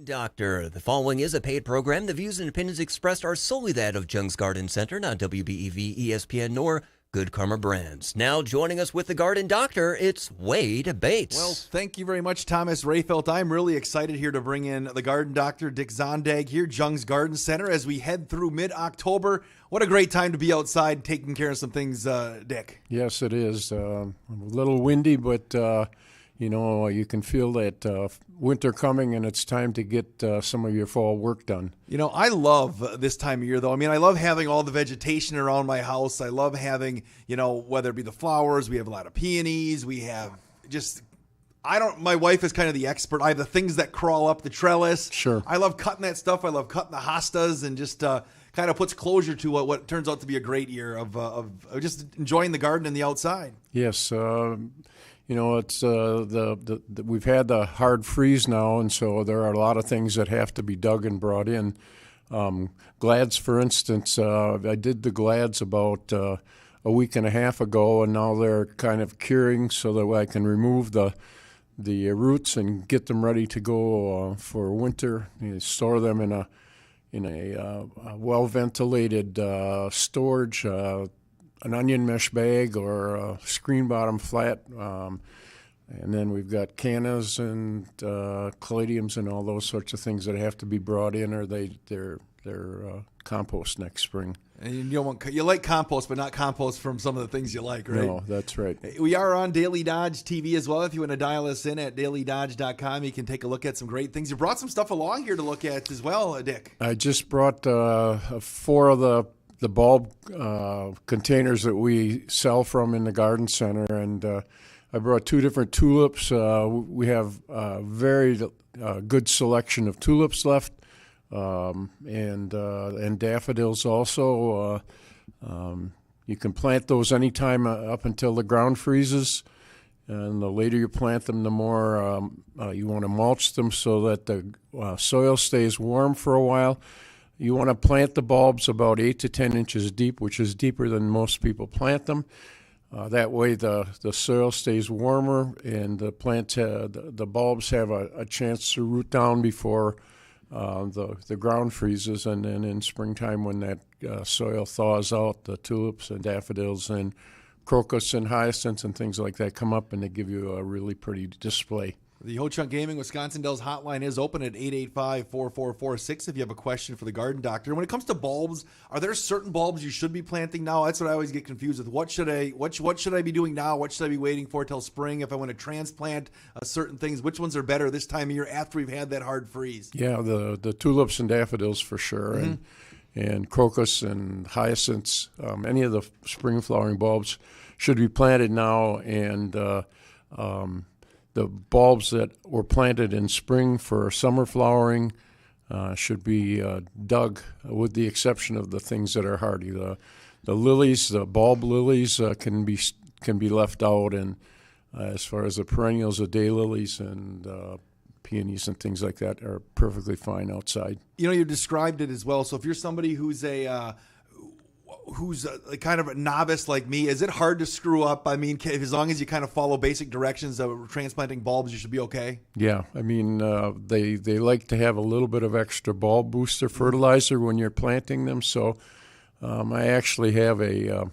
Doctor, the following is a paid program. The views and opinions expressed are solely that of Jung's Garden Center, not WBEV, ESPN, nor Good Karma Brands. Now joining us with the Garden Doctor, it's Wade Bates. Well, thank you very much, Thomas Rayfelt. I'm really excited here to bring in the Garden Doctor, Dick Zondag, here, Jung's Garden Center, as we head through mid-October. What a great time to be outside taking care of some things, Dick. Yes, it is. A little windy, but you can feel that winter coming, and it's time to get some of your fall work done. I love this time of year, though. I mean, I love having all the vegetation around my house. I love having, whether it be the flowers, we have a lot of peonies. We have my wife is kind of the expert. I have the things that crawl up the trellis. Sure. I love cutting that stuff. I love cutting the hostas and just kind of puts closure to what turns out to be a great year of just enjoying the garden and the outside. Yes. It's we've had the hard freeze now, and so there are a lot of things that have to be dug and brought in. Glads, for instance, I did the glads about a week and a half ago, and now they're kind of curing so that I can remove the roots and get them ready to go for winter. You store them in a well ventilated storage. An onion mesh bag or a screen bottom flat, and then we've got cannas and caladiums and all those sorts of things that have to be brought in, or they're compost next spring. And you like compost, but not compost from some of the things you like, right? No, that's right. We are on Daily Dodge TV as well. If you want to dial us in at dailydodge.com, you can take a look at some great things. You brought some stuff along here to look at as well, Dick. I just brought 4 of the bulb containers that we sell from in the garden center, and I brought 2 different tulips. We have a very good selection of tulips left, and daffodils also. You can plant those anytime up until the ground freezes, and the later you plant them, the more you want to mulch them so that the soil stays warm for a while. You want to plant the bulbs about 8 to 10 inches deep, which is deeper than most people plant them. That way the soil stays warmer and the bulbs have a chance to root down before the ground freezes. And then in springtime when that soil thaws out, the tulips and daffodils and crocus and hyacinths and things like that come up, and they give you a really pretty display. The Ho-Chunk Gaming Wisconsin Dells hotline is open at 885-4446 if you have a question for the Garden Doctor. When it comes to bulbs, are there certain bulbs you should be planting now? That's what I always get confused with. What should I be doing now? What should I be waiting for till spring? If I want to transplant certain things, which ones are better this time of year after we've had that hard freeze? Yeah, the tulips and daffodils for sure, mm-hmm. and crocus and hyacinths. Any of the spring flowering bulbs should be planted now, and the bulbs that were planted in spring for summer flowering should be dug, with the exception of the things that are hardy. The lilies, the bulb lilies, can be left out, and as far as the perennials, the daylilies and peonies and things like that are perfectly fine outside. You described it as well. So if you're somebody who's kind of a novice like me, is it hard to screw up? I mean, as long as you kind of follow basic directions of transplanting bulbs, you should be okay? Yeah. I mean, they like to have a little bit of extra bulb booster fertilizer when you're planting them. So I actually have a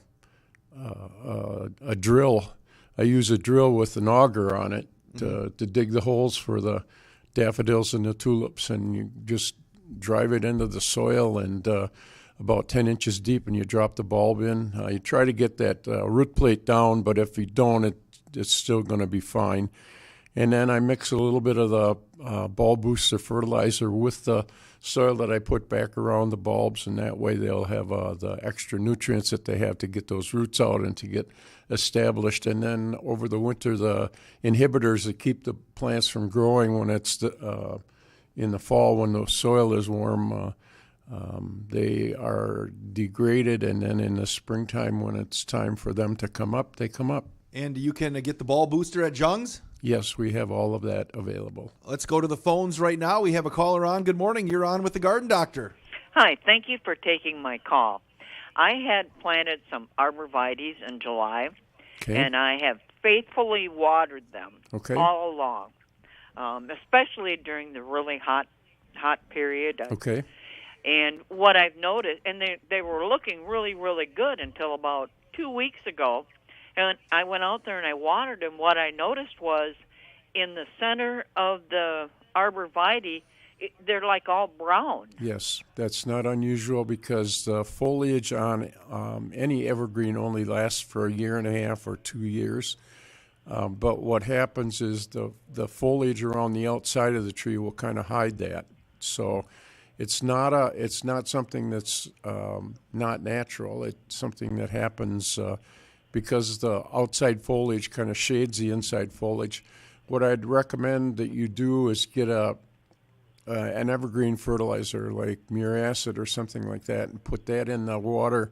drill. I use a drill with an auger on it to dig the holes for the daffodils and the tulips, and you just drive it into the soil and about 10 inches deep, and you drop the bulb in. You try to get that root plate down, but if you don't, it's still going to be fine. And then I mix a little bit of the bulb booster fertilizer with the soil that I put back around the bulbs, and that way they'll have the extra nutrients that they have to get those roots out and to get established. And then over the winter, the inhibitors that keep the plants from growing when it's in the fall when the soil is warm, they are degraded, and then in the springtime when it's time for them to come up, they come up. And you can get the bulb booster at Jung's? Yes, we have all of that available. Let's go to the phones right now. We have a caller on. Good morning. You're on with the Garden Doctor. Hi. Thank you for taking my call. I had planted some arborvitaes in July, and I have faithfully watered them all along, especially during the really hot hot period. Okay. And what I've noticed, and they were looking really, really good until about 2 weeks ago. And I went out there and I watered them. What I noticed was in the center of the Arborvitae, they're like all brown. Yes, that's not unusual because the foliage on any evergreen only lasts for a year and a half or 2 years. But what happens is the foliage around the outside of the tree will kind of hide that. So it's not something that's not natural. It's something that happens because the outside foliage kind of shades the inside foliage. What I'd recommend that you do is get an evergreen fertilizer like muriacid or something like that and put that in the water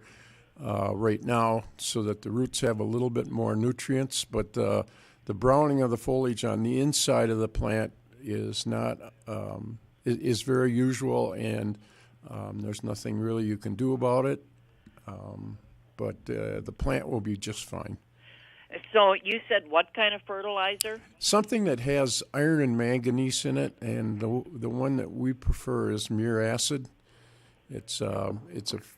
right now so that the roots have a little bit more nutrients. But the browning of the foliage on the inside of the plant is not is very usual, and there's nothing really you can do about it. But the plant will be just fine. So you said what kind of fertilizer? Something that has iron and manganese in it, and the one that we prefer is muriacid. It's a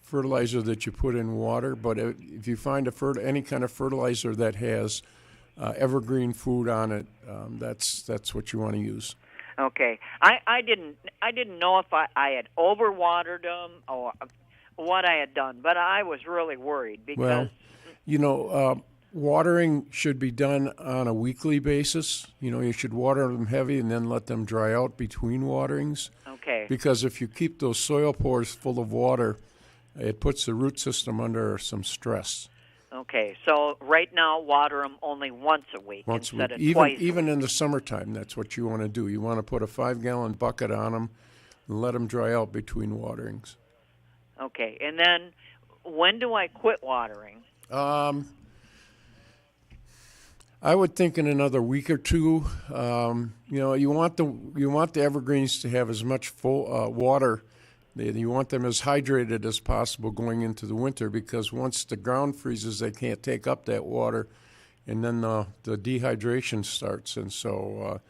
fertilizer that you put in water, but if you find any kind of fertilizer that has evergreen food on it, that's what you want to use. Okay, I didn't know if I had overwatered them or what I had done, but I was really worried because watering should be done on a weekly basis. You should water them heavy and then let them dry out between waterings. Okay. Because if you keep those soil pores full of water, it puts the root system under some stress. Okay, so right now water them only once a week instead of twice. Even in the summertime, that's what you want to do. You want to put a 5-gallon bucket on them and let them dry out between waterings. Okay, and then when do I quit watering? I would think in another week or two. You want the evergreens to have as much full water. You want them as hydrated as possible going into the winter, because once the ground freezes, they can't take up that water, and then the dehydration starts. And so,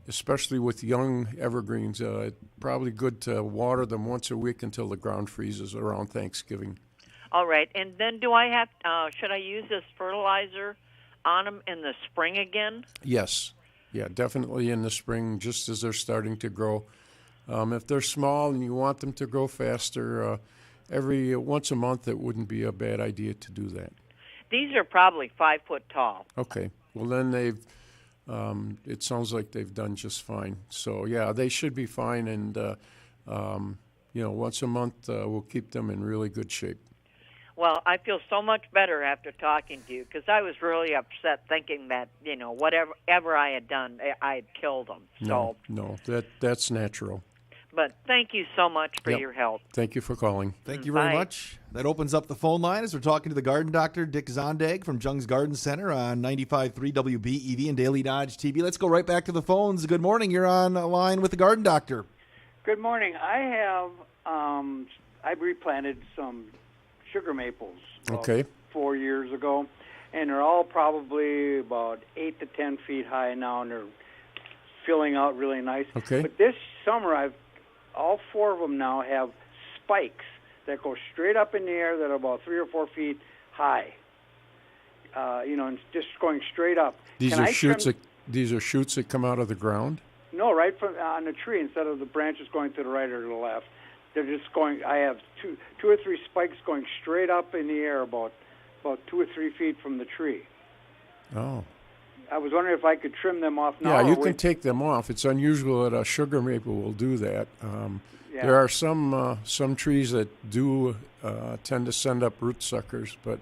especially with young evergreens, it's probably good to water them once a week until the ground freezes around Thanksgiving. All right, and then should I use this fertilizer on them in the spring again? Yes. Yeah, definitely in the spring, just as they're starting to grow. If they're small and you want them to grow faster, once a month, it wouldn't be a bad idea to do that. These are probably 5 foot tall. Okay. Well, then it sounds like they've done just fine. So, yeah, they should be fine. And, once a month, we'll keep them in really good shape. Well, I feel so much better after talking to you, because I was really upset thinking that, whatever I had done, I had killed them. So. No, that's natural. But thank you so much for your help. Thank you for calling. Thank you very Bye. much. That opens up the phone line as we're talking to the garden doctor, Dick Zondag from Jung's Garden Center on 95.3 WBEV and Daily Dodge TV. Let's go right back to the phones. Good morning. You're on a line with the garden doctor. Good morning. I have I replanted some sugar maples 4 years ago, and they're all probably about 8 to 10 feet high now, and they're filling out really nice. Okay. But this summer, all 4 of them now have spikes that go straight up in the air that are about 3 or 4 feet high. And just going straight up. These are shoots that come out of the ground? No, right from on the tree, instead of the branches going to the right or to the left. They're just going. I have two or three spikes going straight up in the air, about 2 or 3 feet from the tree. Oh. I was wondering if I could trim them off now. Yeah, you can take them off. It's unusual that a sugar maple will do that. There are some trees that do tend to send up root suckers, but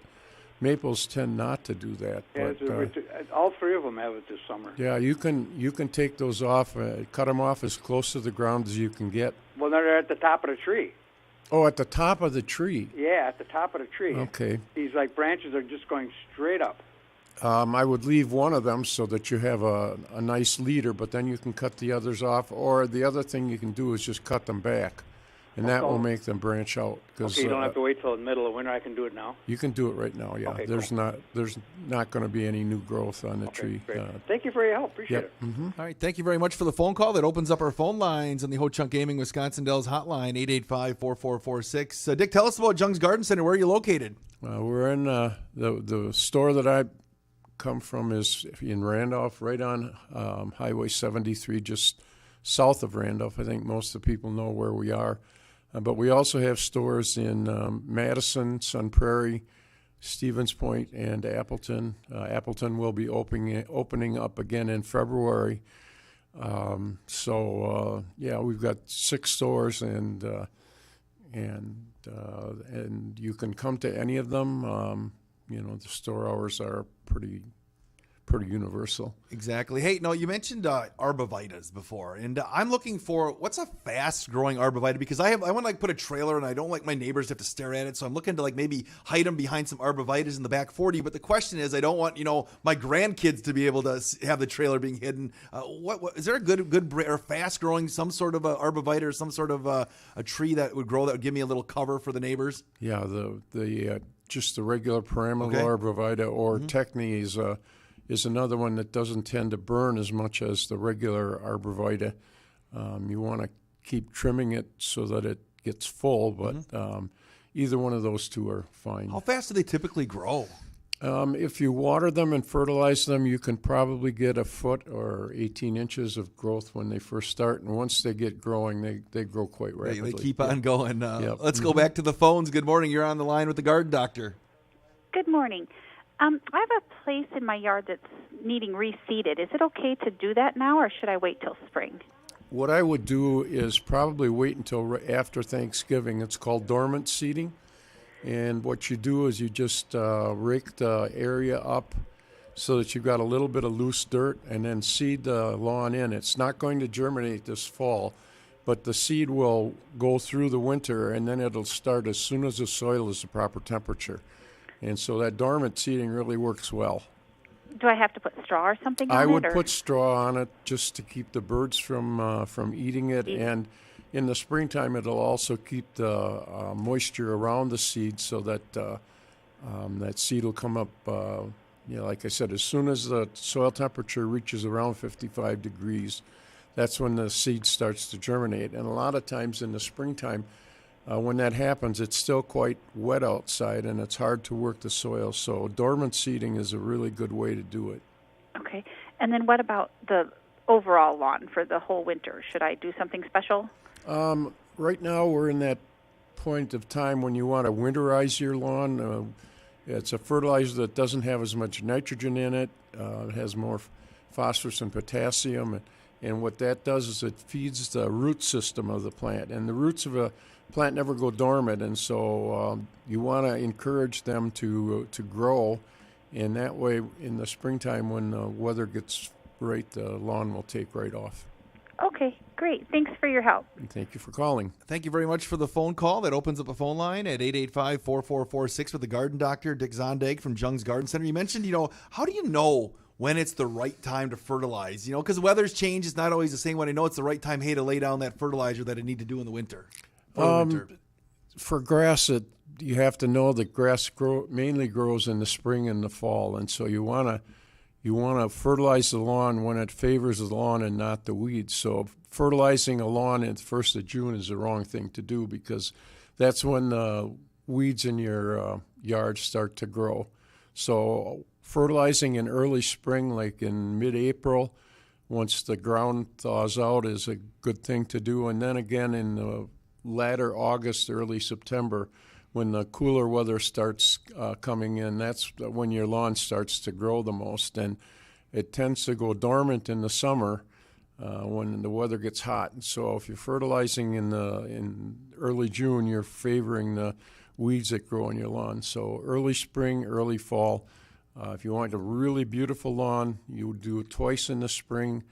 maples tend not to do that. Yeah, but, all 3 of them have it this summer. Yeah, you can take those off, cut them off as close to the ground as you can get. Well, they're at the top of the tree. Oh, at the top of the tree. Yeah, at the top of the tree. Okay. These branches are just going straight up. I would leave one of them so that you have a nice leader, but then you can cut the others off. Or the other thing you can do is just cut them back and that will make them branch out. Okay, you don't have to wait till the middle of winter. I can do it now. You can do it right now. Yeah, okay, there's not going to be any new growth on the tree. Great. Thank you for your help. Appreciate it. Mm-hmm. All right, thank you very much for the phone call. That opens up our phone lines on the Ho-Chunk Gaming Wisconsin Dells hotline, 885-4446. Dick, tell us about Jung's Garden Center. Where are you located? We're in the store that I come from is in Randolph, right on Highway 73, just south of Randolph. I think most of the people know where we are. But we also have stores in Madison, Sun Prairie, Stevens Point, and Appleton. Appleton will be opening up again in February. We've got 6 stores, and you can come to any of them. The store hours are pretty universal. Exactly. Hey, no, you mentioned Arborvitaes before, and I'm looking for what's a fast-growing Arborvitae, because I want to put a trailer, and I don't like my neighbors to have to stare at it, so I'm looking to maybe hide them behind some Arborvitaes in the back 40. But the question is, I don't want my grandkids to be able to have the trailer being hidden. What is there a good or fast-growing some sort of Arborvitae or some sort of a tree that would grow that would give me a little cover for the neighbors? Yeah, just the regular perennial Arborvitae or Techne is another one that doesn't tend to burn as much as the regular Arborvitae. You want to keep trimming it so that it gets full, but either one of those two are fine. How fast do they typically grow? If you water them and fertilize them, you can probably get a foot or 18 inches of growth when they first start, and once they get growing, they grow quite rapidly. They keep on going. Let's go back to the phones. Good morning. You're on the line with the Garden Doctor. Good morning. I have a place in my yard that's needing reseeded. Is it okay to do that now, or should I wait till spring? What I would do is probably wait until after Thanksgiving. It's called dormant seeding. And what you do is you just rake the area up so that you've got a little bit of loose dirt, and then seed the lawn in. It's not going to germinate this fall, but the seed will go through the winter, and then it'll start as soon as the soil is the proper temperature. And so that dormant seeding really works well. Do I have to put straw or something on it? I would put straw on it just to keep the birds from eating it. And in the springtime, it'll also keep the moisture around the seed so that that seed will come up, like I said, as soon as the soil temperature reaches around 55 degrees, that's when the seed starts to germinate. And a lot of times in the springtime, when that happens, it's still quite wet outside, and it's hard to work the soil. So dormant seeding is a really good way to do it. Okay. And then what about the overall lawn for the whole winter? Should I do something special? Right now, we're in that point of time when you want to winterize your lawn. It's a fertilizer that doesn't have as much nitrogen in it. It has more phosphorus and potassium. And what that does is it feeds the root system of the plant. And the roots of a plant never go dormant, and so you want to encourage them to grow. And that way, in the springtime, when the weather gets right, the lawn will take right off. Okay, great. Thanks for your help. And thank you for calling. Thank you very much for the phone call. That opens up a phone line at 885-4446 with the Garden Doctor, Dick Zondag from Jung's Garden Center. You mentioned, how do you know when it's the right time to fertilize? Because the weather's change. It's not always the same. When I know it's the right time, to lay down that fertilizer that I need to do in the winter. For grass, you have to know that grass mainly grows in the spring and the fall, and so you want to fertilize the lawn when it favors the lawn and not the weeds. So fertilizing a lawn at the 1st of June is the wrong thing to do, because that's when the weeds in your yard start to grow. So fertilizing in early spring, like in mid-April, once the ground thaws out, is a good thing to do. And then again in the latter August, early September, when the cooler weather starts coming in, that's when your lawn starts to grow the most. And it tends to go dormant in the summer when the weather gets hot. And so if you're fertilizing in early June, you're favoring the weeds that grow on your lawn. So early spring, early fall. If you want a really beautiful lawn, you do it twice in the spring.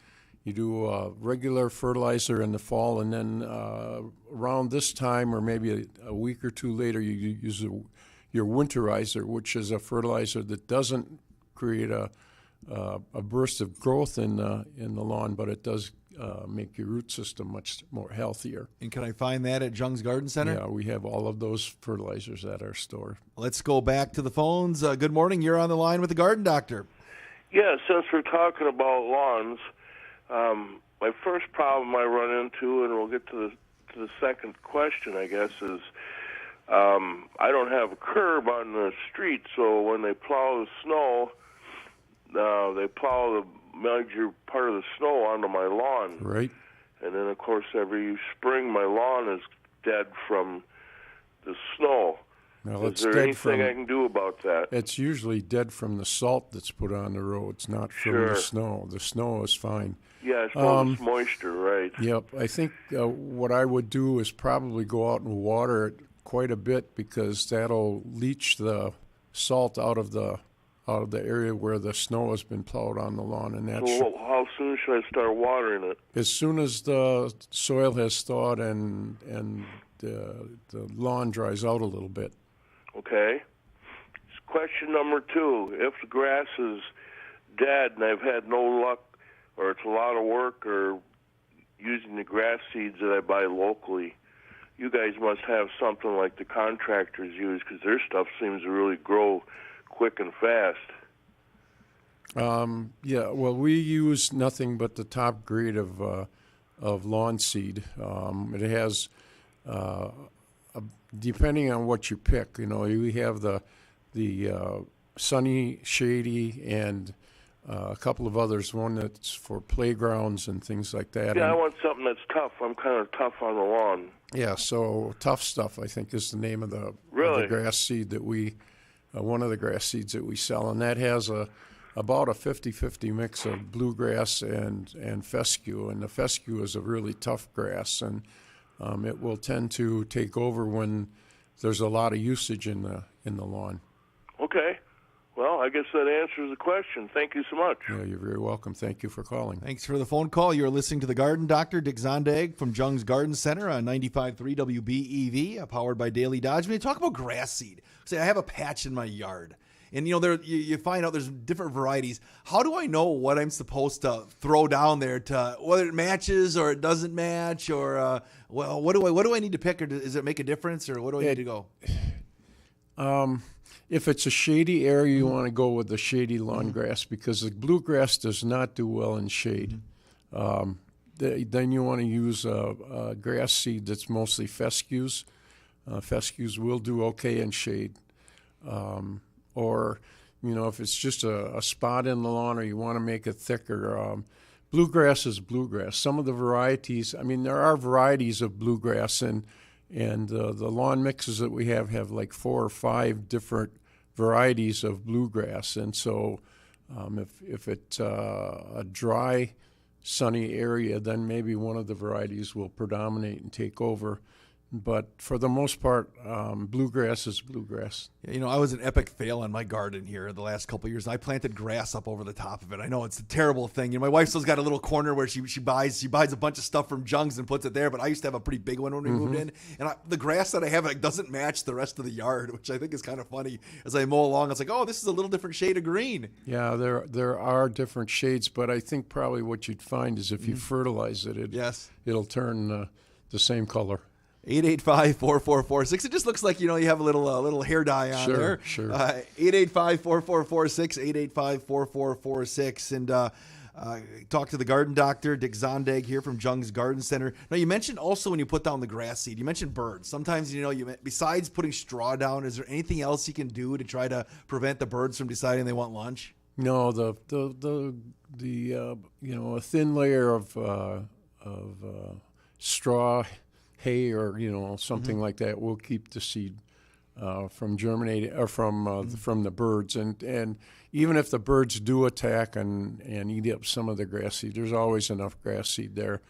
You do regular fertilizer in the fall, and then around this time, or maybe a week or two later, you use your winterizer, which is a fertilizer that doesn't create a burst of growth in the lawn, but it does make your root system much more healthier. And can I find that at Jung's Garden Center? Yeah, we have all of those fertilizers at our store. Let's go back to the phones. Good morning. You're on the line with the Garden Doctor. Yeah, since we're talking about lawns, my first problem I run into, and we'll get to the second question, I guess, is I don't have a curb on the street, so when they plow the snow, they plow the major part of the snow onto my lawn. Right. And then, of course, every spring my lawn is dead from the snow. Well, is there anything I can do about that? It's usually dead from the salt that's put on the roads, not from the snow. The snow is fine. Yeah, it's from this moisture, right? Yep. I think what I would do is probably go out and water it quite a bit, because that'll leach the salt out of the area where the snow has been plowed on the lawn. And so how soon should I start watering it? As soon as the soil has thawed and the lawn dries out a little bit. Okay. Question number 2. If the grass is dead and I've had no luck, or it's a lot of work, or using the grass seeds that I buy locally, you guys must have something like the contractors use, because their stuff seems to really grow quick and fast. Yeah, well, we use nothing but the top grade of lawn seed. It has, depending on what you pick, we have the sunny, shady, and a couple of others, one that's for playgrounds and things like that. Yeah, and I want something that's tough. I'm kind of tough on the lawn. Yeah, so Tough Stuff, I think, is the name of the grass seed that one of the grass seeds that we sell, and that has about a 50-50 mix of bluegrass and fescue, and the fescue is a really tough grass, and it will tend to take over when there's a lot of usage in the lawn. Okay. Well, I guess that answers the question. Thank you so much. Yeah, you're very welcome. Thank you for calling. Thanks for the phone call. You're listening to the Garden Doctor, Dick Zondag from Jung's Garden Center on 95.3 WBEV, powered by Daily Dodge. When you talk about grass seed, say I have a patch in my yard, and you find out there's different varieties. How do I know what I'm supposed to throw down there to whether it matches or it doesn't match, or what do I need to pick, or does it make a difference, or what do I need to go? If it's a shady area, you want to go with the shady lawn grass, because the bluegrass does not do well in shade. Then you want to use a grass seed that's mostly fescues. Fescues will do okay in shade. Or, if it's just a spot in the lawn, or you want to make it thicker, bluegrass is bluegrass. Some of the varieties, there are varieties of bluegrass, and the lawn mixes that we have like 4 or 5 different varieties of bluegrass. And so if it's a dry, sunny area, then maybe one of the varieties will predominate and take over. But for the most part, bluegrass is bluegrass. Yeah, I was an epic fail on my garden here the last couple of years. I planted grass up over the top of it. I know it's a terrible thing. My wife still's got a little corner where she buys a bunch of stuff from Jung's and puts it there. But I used to have a pretty big one when we moved in, and the grass that I have doesn't match the rest of the yard, which I think is kind of funny. As I mow along, it's like, oh, this is a little different shade of green. Yeah, there are different shades, but I think probably what you'd find is if you fertilize it, it'll turn the same color. 885-4446. It just looks like, you have a little hair dye on there. Sure. 885-4446, 885-4446. And talk to the Garden Doctor, Dick Zondag here from Jung's Garden Center. Now, you mentioned also when you put down the grass seed, you mentioned birds. Sometimes, besides putting straw down, is there anything else you can do to try to prevent the birds from deciding they want lunch? No, a thin layer of straw, hay, or something like that will keep the seed from germinating, or from the birds. And even if the birds do attack and eat up some of the grass seed, there's always enough grass seed there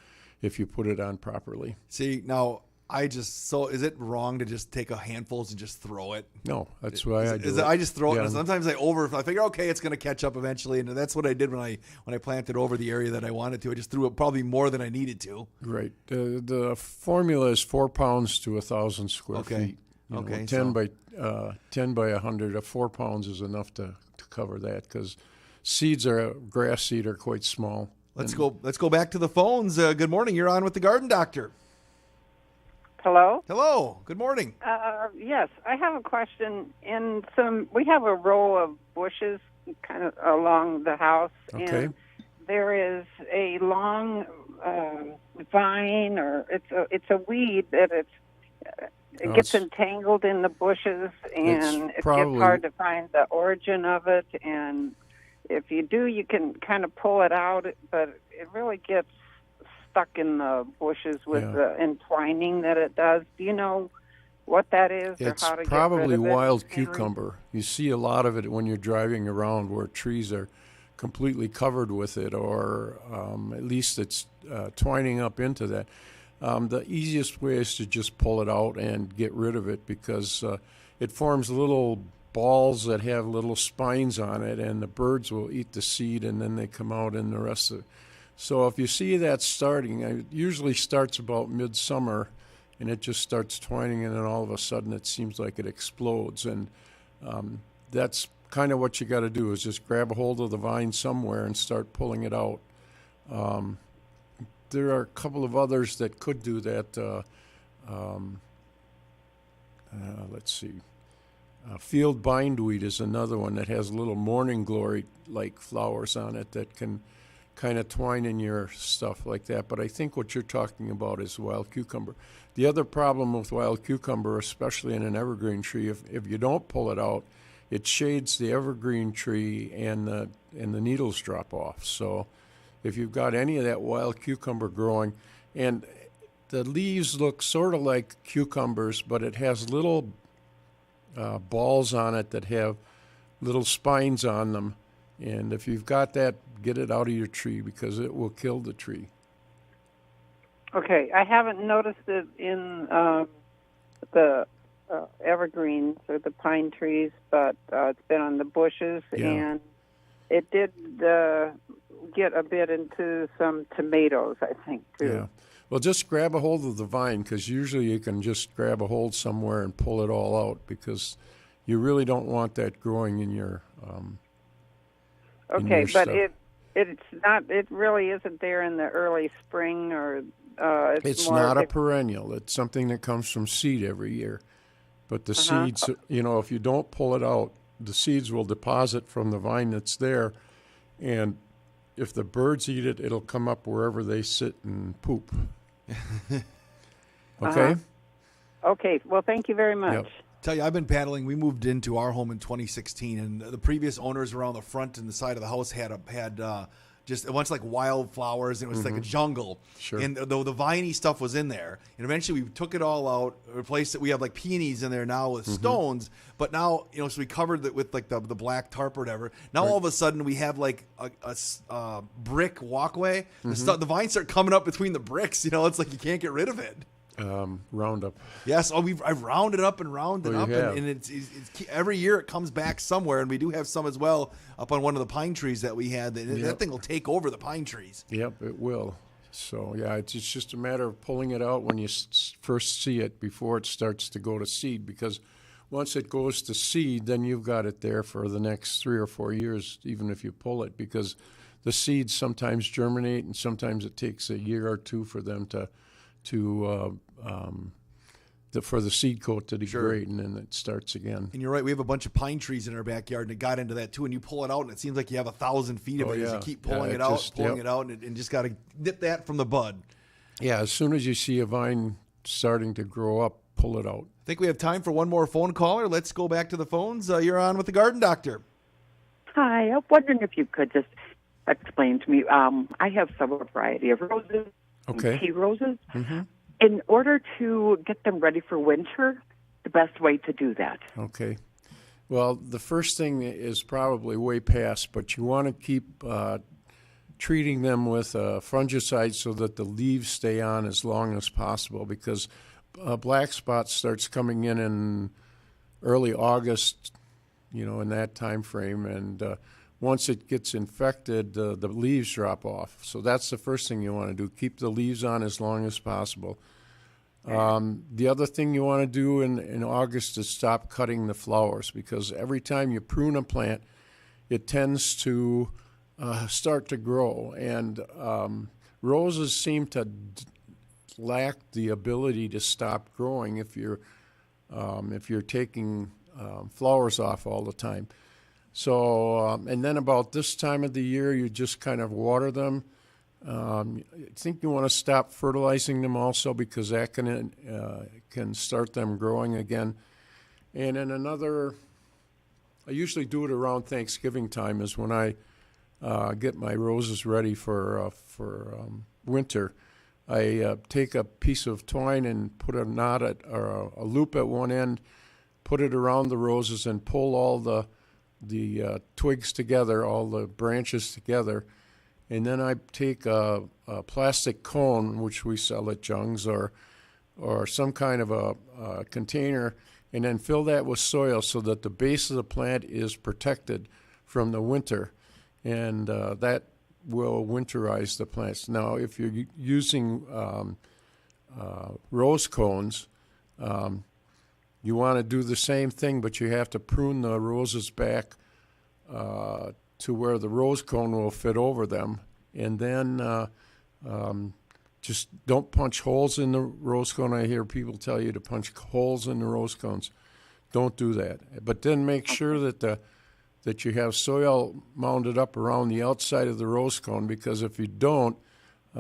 if you put it on properly. See, now is it wrong to just take a handfuls and just throw it? No, that's why I do it. I just throw it. And sometimes I figure, okay, it's going to catch up eventually, and that's what I did when I planted over the area that I wanted to. I just threw it probably more than I needed to. Right. The formula is 4 pounds to 1,000 square feet. 10 by 100. 4 pounds is enough to cover that, because grass seed are quite small. Let's go back to the phones. Good morning. You're on with the Garden Doctor. Hello? Hello. Good morning. Yes, I have a question. We have a row of bushes kind of along the house, and there is a long vine, or it's a weed that it gets entangled in the bushes, and it gets hard to find the origin of it. And if you do, you can kind of pull it out, but it really gets stuck in the bushes with the entwining that it does. Do you know what that is, or how to get rid of it? It's probably wild cucumber. You see a lot of it when you're driving around where trees are completely covered with it, or at least it's twining up into that. The easiest way is to just pull it out and get rid of it, because it forms little balls that have little spines on it, and the birds will eat the seed, and then they come out in the rest of it. So if you see that starting, it usually starts about midsummer, and it just starts twining, and then all of a sudden it seems like it explodes. And that's kind of what you got to do, is just grab a hold of the vine somewhere and start pulling it out. There are a couple of others that could do that. Let's see. Field bindweed is another one that has little morning glory-like flowers on it that can kind of twine in your stuff like that. But I think what you're talking about is wild cucumber. The other problem with wild cucumber, especially in an evergreen tree, if you don't pull it out, it shades the evergreen tree, and the needles drop off. So if you've got any of that wild cucumber growing, and the leaves look sort of like cucumbers, but it has little balls on it that have little spines on them. And if you've got that, get it out of your tree, because it will kill the tree. Okay, I haven't noticed it in the evergreens or the pine trees, but it's been on the bushes, and it did get a bit into some tomatoes, I think, too. Yeah. Well, just grab a hold of the vine, because usually you can just grab a hold somewhere and pull it all out, because you really don't want that growing in your okay, but it's not. It really isn't there in the early spring, or it's more not a perennial. It's something that comes from seed every year. But the seeds, if you don't pull it out, the seeds will deposit from the vine that's there, and if the birds eat it, it'll come up wherever they sit and poop. Okay? Okay. Well, thank you very much. Yep. Tell you, I've been paddling. We moved into our home in 2016, and the previous owners around the front and the side of the house had just a bunch of like wildflowers, and it was like a jungle. Sure. And the viney stuff was in there. And eventually we took it all out, replaced it. We have like peonies in there now with stones. But now, so we covered it with like the black tarp or whatever. Now all of a sudden we have like a brick walkway. The vines start coming up between the bricks. It's like you can't get rid of it. Roundup. Yes, I've rounded up and rounded up, and it's every year it comes back somewhere, and we do have some as well up on one of the pine trees that we had. That thing will take over the pine trees. Yep, it will. So it's just a matter of pulling it out when you first see it before it starts to go to seed, because once it goes to seed, then you've got it there for the next 3 or 4 years, even if you pull it, because the seeds sometimes germinate, and sometimes it takes a year or two for them for the seed coat to degrade, and then it starts again. And you're right, we have a bunch of pine trees in our backyard, and it got into that too. And you pull it out, and it seems like you have 1,000 feet of it as you keep pulling it out, and just got to nip that from the bud. Yeah, as soon as you see a vine starting to grow up, pull it out. I think we have time for one more phone caller. Let's go back to the phones. You're on with the Garden Doctor. Hi, I'm wondering if you could just explain to me. I have several variety of roses, tea roses. Mm-hmm. In order to get them ready for winter, the best way to do that. Okay. Well, the first thing is probably way past, but you want to keep treating them with fungicide so that the leaves stay on as long as possible, because black spot starts coming in early August, in that time frame, and once it gets infected, the leaves drop off. So that's the first thing you want to do. Keep the leaves on as long as possible. The other thing you want to do in August is stop cutting the flowers, because every time you prune a plant, it tends to start to grow, and roses seem to lack the ability to stop growing if you're taking flowers off all the time. So, and then about this time of the year, you just kind of water them. I think you want to stop fertilizing them also, because that can start them growing again. And then I usually do it around Thanksgiving time, is when I get my roses ready for winter. I take a piece of twine and put a knot or a loop at one end, put it around the roses, and pull all the twigs together, all the branches together. And then I take a plastic cone, which we sell at Jung's, or some kind of a container, and then fill that with soil so that the base of the plant is protected from the winter. And that will winterize the plants. Now, if you're using rose cones, you want to do the same thing, but you have to prune the roses back to where the rose cone will fit over them. And then just don't punch holes in the rose cone. I hear people tell you to punch holes in the rose cones. Don't do that. But then make sure that you have soil mounded up around the outside of the rose cone, because if you don't,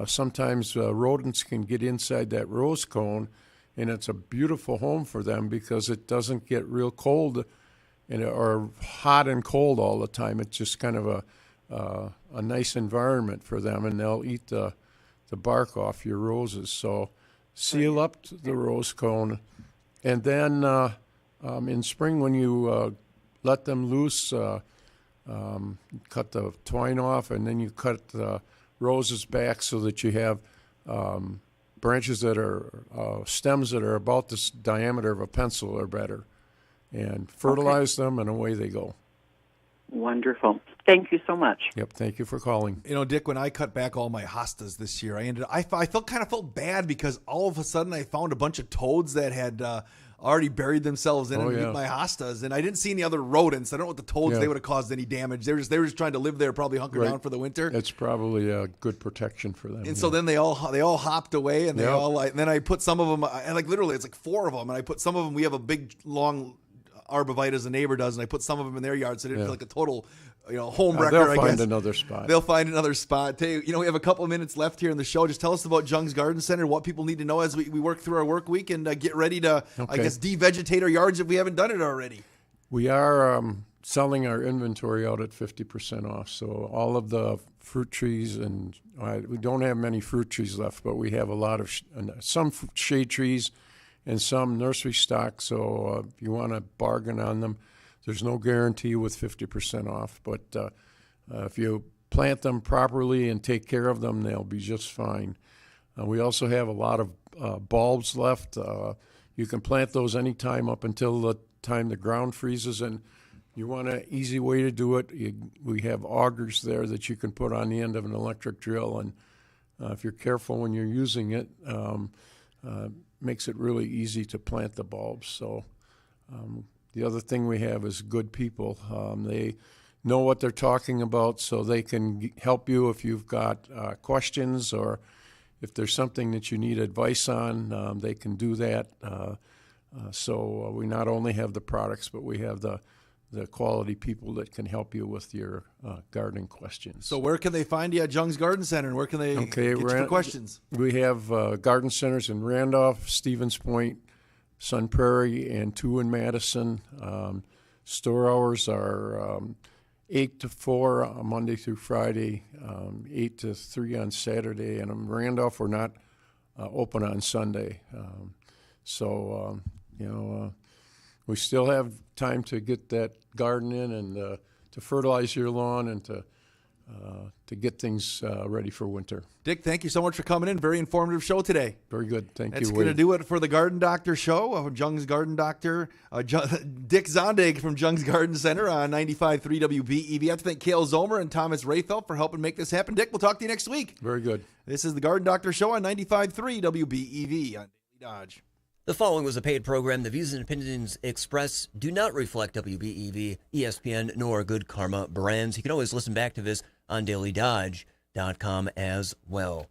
sometimes rodents can get inside that rose cone, and it's a beautiful home for them because it doesn't get real cold or hot and cold all the time. It's just kind of a nice environment for them, and they'll eat the bark off your roses. So seal up the rose cone, and then in spring when you let them loose, cut the twine off, and then you cut the roses back so that you have branches that are stems that are about the diameter of a pencil or better, and fertilize them, and away they go. Wonderful. Thank you so much. Yep, thank you for calling. You know, Dick, when I cut back all my hostas this year, I felt bad because all of a sudden I found a bunch of toads that had already buried themselves in underneath my hostas, and I didn't see any other rodents. I don't know what the toads, they would have caused any damage. They were just trying to live there, probably hunker down for the winter. It's probably a good protection for them. And so then they all hopped away, and and then I put some of them, and literally it's like 4 of them, and I put some of them. We have a big long Arborvitae as a neighbor does, and I put some of them in their yard, so they didn't feel like a total home wrecker. They'll find another spot. They'll find another spot. We have a couple of minutes left here in the show. Just tell us about Jung's Garden Center, what people need to know as we work through our work week and get ready to, I guess, devegetate our yards if we haven't done it already. We are selling our inventory out at 50% off. So all of the fruit trees, and we don't have many fruit trees left, but we have a lot of some shade trees and some nursery stock. So if you want to bargain on them, there's no guarantee with 50% off. But if you plant them properly and take care of them, they'll be just fine. We also have a lot of bulbs left. You can plant those anytime up until the time the ground freezes. And you want an easy way to do it, we have augers there that you can put on the end of an electric drill. And if you're careful when you're using it, makes it really easy to plant the bulbs. So the other thing we have is good people. They know what they're talking about, so they can help you if you've got questions, or if there's something that you need advice on, they can do that. So we not only have the products, but we have the quality people that can help you with your gardening questions. So where can they find you at Jung's Garden Center, and where can they get you for questions? We have garden centers in Randolph, Stevens Point, Sun Prairie, and 2 in Madison. Store hours are 8 to 4 Monday through Friday, 8 to 3 on Saturday, and in Randolph we're not open on Sunday. We still have time to get that garden in and to fertilize your lawn and to get things ready for winter. Dick, thank you so much for coming in. Very informative show today. Very good. Thank you. That's going to do it for the Garden Doctor show of Jung's Garden Doctor. Dick Zondag from Jung's Garden Center on 95.3 WBEV. I have to thank Cale Zomer and Thomas Rayfeld for helping make this happen. Dick, we'll talk to you next week. Very good. This is the Garden Doctor show on 95.3 WBEV on Daily Dodge. The following was a paid program. The views and opinions expressed do not reflect WBEV, ESPN, nor Good Karma Brands. You can always listen back to this on dailydodge.com as well.